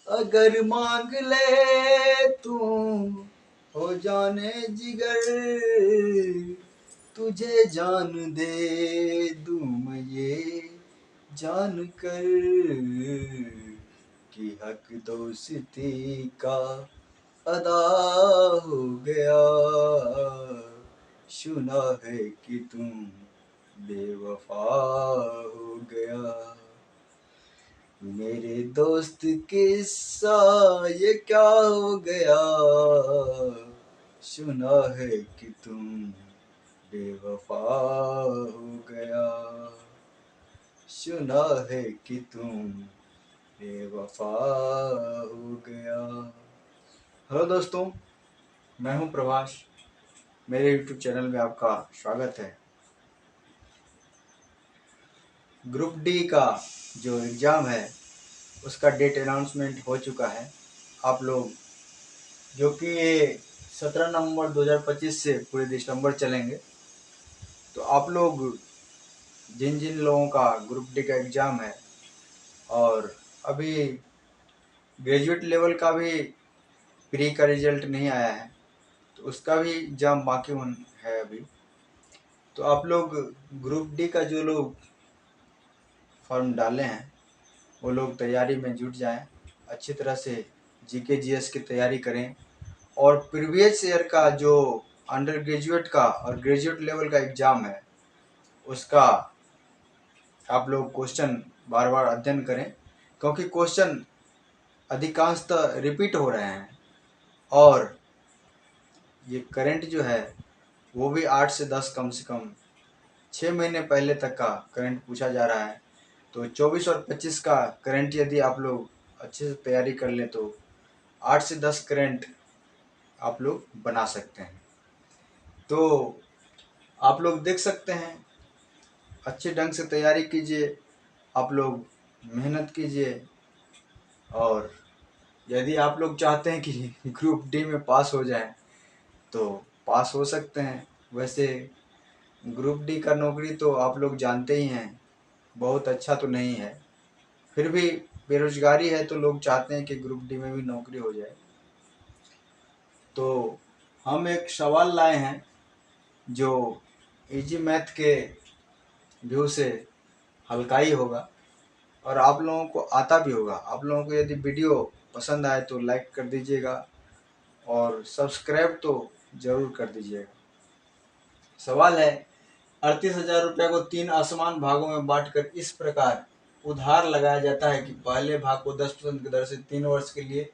अगर मांग ले तू हो जाने जिगर, तुझे जान दे दूं मैं ये जान कर कि हक दोस्ती का अदा हो गया। सुना है कि तुम बेवफा हो गया। मेरे दोस्त किस्सा ये क्या हो गया। सुना है कि तुम बेवफा हो गया। सुना है कि तुम बेवफा हो गया। हेलो दोस्तों, मैं हूं प्रभाष। मेरे YouTube चैनल में आपका स्वागत है। ग्रुप डी का जो एग्ज़ाम है उसका डेट अनाउंसमेंट हो चुका है। आप लोग जो कि ये 17 नवंबर 2025 से पूरे दिसंबर चलेंगे, तो आप लोग जिन जिन लोगों का ग्रुप डी का एग्ज़ाम है और अभी ग्रेजुएट लेवल का भी प्री का रिजल्ट नहीं आया है, तो उसका भी एग्ज़ाम बाकी है अभी। तो आप लोग ग्रुप डी का जो लोग फॉर्म डाले हैं वो लोग तैयारी में जुट जाएं, अच्छी तरह से जीके जीएस की तैयारी करें और प्रीवियस ईयर का जो अंडर ग्रेजुएट का और ग्रेजुएट लेवल का एग्ज़ाम है उसका आप लोग क्वेश्चन बार बार अध्ययन करें, क्योंकि क्वेश्चन अधिकांशतः रिपीट हो रहे हैं और ये करंट जो है वो भी 8 से 10 कम से कम 6 महीने पहले तक का करंट पूछा जा रहा है। तो 24 और 25 का करंट यदि आप लोग अच्छे से तैयारी कर लें तो 8 से 10 करंट आप लोग बना सकते हैं। तो आप लोग देख सकते हैं, अच्छे ढंग से तैयारी कीजिए, आप लोग मेहनत कीजिए और यदि आप लोग चाहते हैं कि ग्रुप डी में पास हो जाएं तो पास हो सकते हैं। वैसे ग्रुप डी का नौकरी तो आप लोग जानते ही हैं, बहुत अच्छा तो नहीं है, फिर भी बेरोजगारी है तो लोग चाहते हैं कि ग्रुप डी में भी नौकरी हो जाए। तो हम एक सवाल लाए हैं जो इजी मैथ के व्यू से हल्का ही होगा और आप लोगों को आता भी होगा। आप लोगों को यदि वीडियो पसंद आए तो लाइक कर दीजिएगा और सब्सक्राइब तो ज़रूर कर दीजिएगा। सवाल है, 38,000 रुपये को 3 असमान भागों में बांटकर इस प्रकार उधार लगाया जाता है कि पहले भाग को 10% की दर से 3 वर्ष के लिए,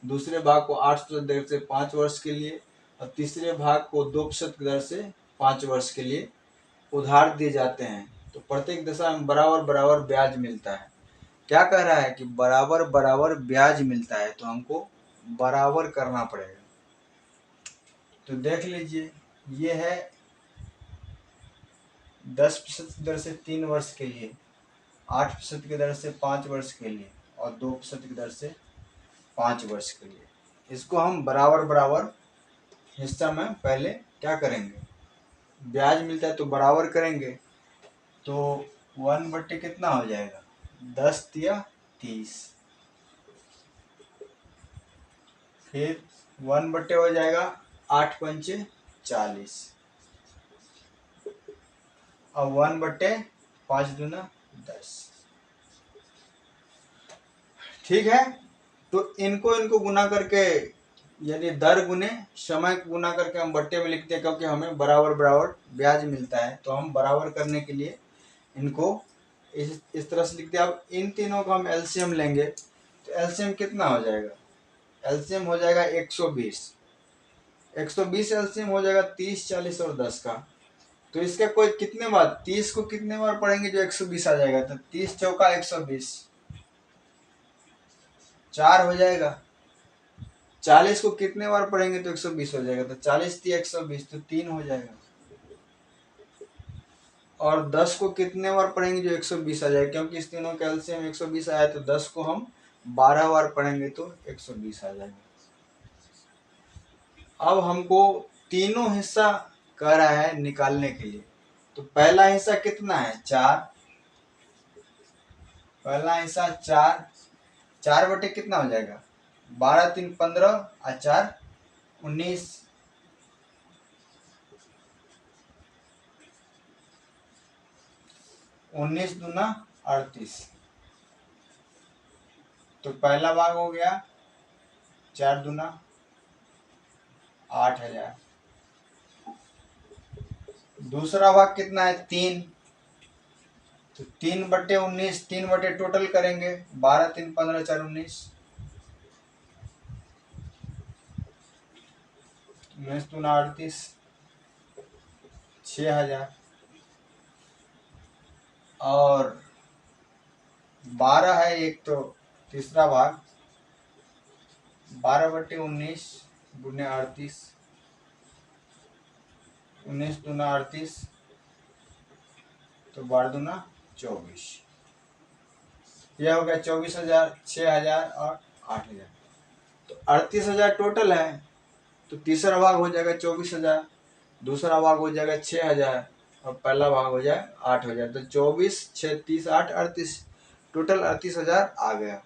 दूसरे भाग को 8% दर से 5 वर्ष के लिए और तीसरे भाग को 2% की दर से 5 वर्ष के लिए उधार दिए जाते हैं। तो प्रत्येक दशा में बराबर बराबर ब्याज मिलता है। क्या कह रहा है कि बराबर बराबर ब्याज मिलता है, तो हमको बराबर करना पड़ेगा। तो देख लीजिए, ये है 10% की दर से 3 वर्ष के लिए, 8% की दर से 5 वर्ष के लिए और 2% की दर से 5 वर्ष के लिए। इसको हम बराबर बराबर हिस्सा में पहले क्या करेंगे, ब्याज मिलता है तो बराबर करेंगे। तो 1/, कितना हो जाएगा, 10 या 30, फिर 1/, हो जाएगा 8 पंचे 40 और 1/5 दूना 10। ठीक है, तो इनको गुना करके, यानी दर गुने समय को गुना करके हम बट्टे में लिखते हैं, क्योंकि हमें बराबर बराबर ब्याज मिलता है। तो हम बराबर करने के लिए इनको इस तरह से लिखते हैं। अब इन तीनों का हम एलसीएम लेंगे तो एलसीएम कितना हो जाएगा, एलसीएम हो जाएगा 120। 120 एलसीएम हो जाएगा 30, 40 और 10 का। तो इसका कोई कितने बार, 30 को कितने बार पढ़ेंगे जो 120 आ जाएगा, तो 30 चौका 120, 4 हो जाएगा। 40 को कितने बार पढ़ेंगे तो 120 हो जाएगा, तो 40 × 120 तो 3 हो जाएगा। और 10 को कितने बार पढ़ेंगे जो 120 आ जाएगा, क्योंकि इस तीनों का एलसीएम 120 आया, तो 10 को हम 12 बार पढ़ेंगे तो 120 आ जाएगा। अब हमको तीनों हिस्सा कह रहा है निकालने के लिए। तो पहला हिस्सा कितना है, 4, पहला हिस्सा 4, 4 बटे कितना हो जाएगा, 12 3 15 और 4 19, 19 दूना 38। तो पहला भाग हो गया 4 दूना 8000। दूसरा भाग कितना है 3, तो 3 बटे 19, 3 बटे टोटल करेंगे 12 3 15 4 19, 19 दूना 38, 6000। और 12 है एक, तो तीसरा भाग 12 बटे 19 गुने 38, 19 दूना 38, तो 12 दूना 24। यह हो गया 24,000, 6,000 और 8,000। तो 38,000 टोटल है। तो तीसरा भाग हो जाएगा 24,000, दूसरा भाग हो जाएगा 6,000 और पहला भाग हो जाए 8,000। तो 24 6 30 8 38, टोटल 38,000 आ गया।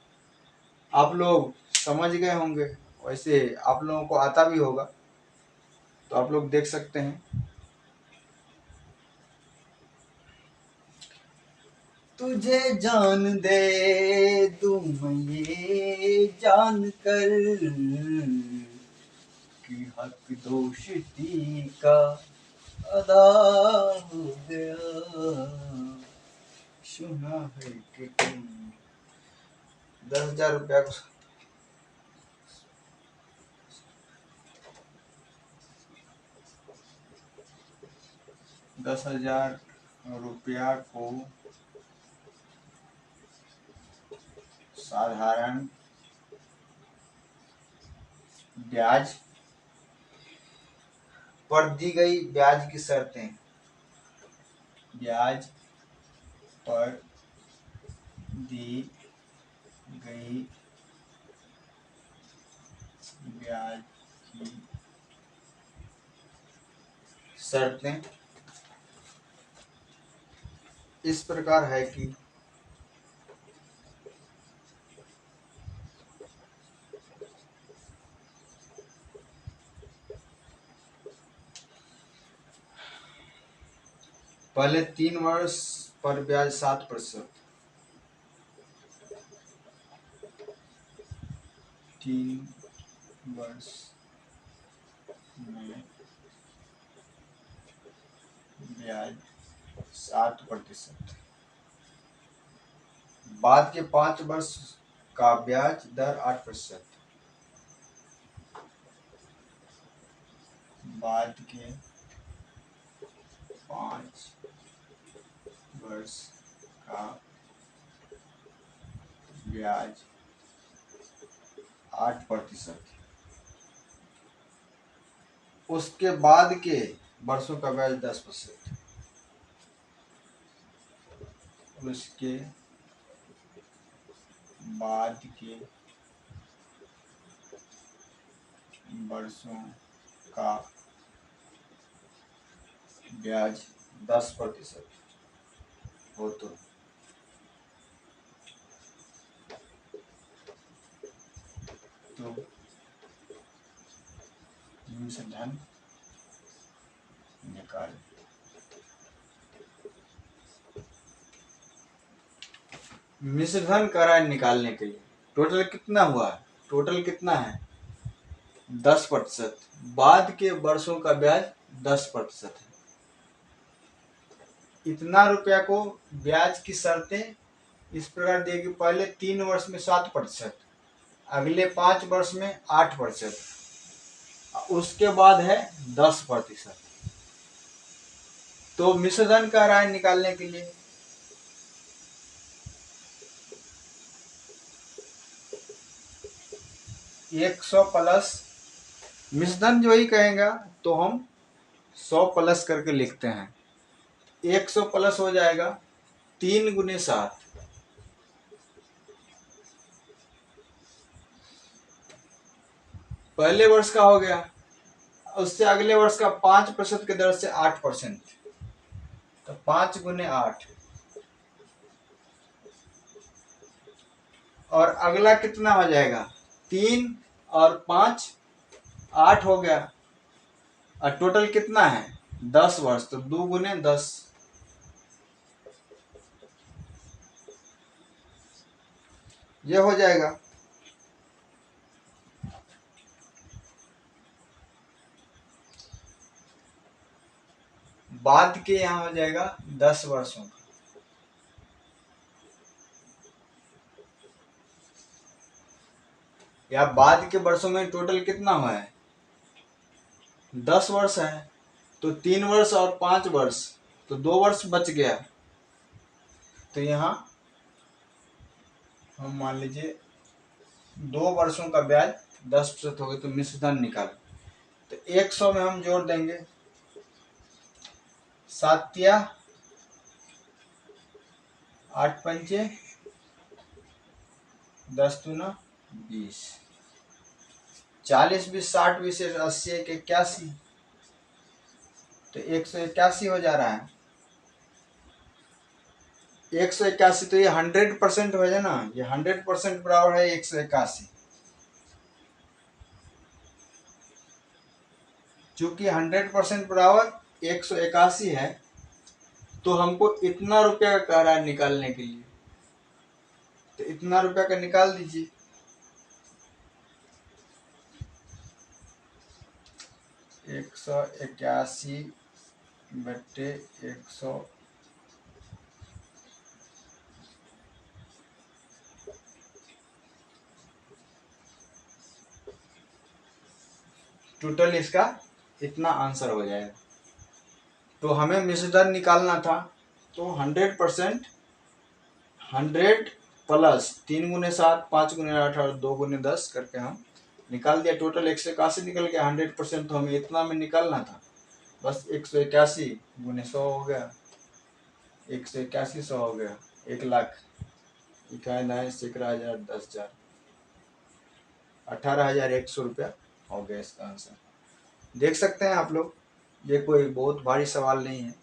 आप लोग समझ गए होंगे, वैसे आप लोगों को आता भी होगा, तो आप लोग देख सकते हैं। तुझे जान दे दूं मैं ये जान कर कि हक दोस्ती का अदा हो गया, सुना है कि तुम 10,000 रुपया को 10,000 रुपया को साधारण ब्याज पर दी गई ब्याज की शर्तें, ब्याज पर दी गई ब्याज की शर्तें इस प्रकार है कि पहले 3 वर्ष पर ब्याज 7%, 3 वर्ष में ब्याज 7%, बाद के 5 वर्ष का ब्याज दर 8%, बाद के 5 वर्ष का ब्याज 8%, उसके बाद के वर्षों का ब्याज 10%, उसके बाद के वर्षों का ब्याज 10% हो तो से धन निकाल। मिश्रधन का राशि निकालने के लिए टोटल कितना हुआ, टोटल कितना है 10%, बाद के वर्षों का ब्याज 10% है। इतना रुपया को ब्याज की शर्तें इस प्रकार देगी, पहले 3 वर्ष में 7%, अगले 5 वर्ष में 8%, उसके बाद है 10%। तो मिश्रधन का राशि निकालने के लिए 100 प्लस मिश्रधन जो ही कहेगा तो हम 100 प्लस करके लिखते हैं। 100 प्लस हो जाएगा 3 गुने 7, पहले वर्ष का हो गया, उससे अगले वर्ष का 5% के दर से 8%, तो 5 गुने 8, और अगला कितना हो जाएगा, 3 और 5 8 हो गया, और टोटल कितना है 10 वर्ष, तो 2 गुने 10, ये हो जाएगा। बाद के यहाँ हो जाएगा 10 वर्षों का, या बाद के वर्षों में टोटल कितना हुआ है 10 वर्ष है, तो 3 वर्ष और 5 वर्ष, तो 2 वर्ष बच गया। तो यहाँ हम मान लीजिए 2 वर्षों का ब्याज 10% हो गया, तो मिश्र धन निकाल, तो 100 में हम जोड़ देंगे 7 या 8 पंचे 10 दूना 20, 40 20 60 20 80 81, तो 181 हो जा रहा है। 181, तो ये 100% हो जाए ना, ये 100% बराबर है 181। चूंकि 100% बराबर 181 है, तो हमको इतना रुपया कह रहा है निकालने के लिए, तो इतना रुपया का निकाल दीजिए। 181 बट्टे 100, टोटल इसका इतना आंसर हो जाएगा। तो हमें मिश्र धन निकालना था, तो 100%, 100 प्लस 3 गुने 7 5 गुने 8 और 2 गुने 10 करके हम निकाल दिया, टोटल 181 निकल गया। 100% तो हमें इतना में निकालना था, बस 181 गुने 100 हो गया, 181 100 हो गया, 1,00,000, 11,000 10,000, 18,100 रुपया हो गया इसका आंसर। देख सकते हैं आप लोग, ये कोई बहुत भारी सवाल नहीं है।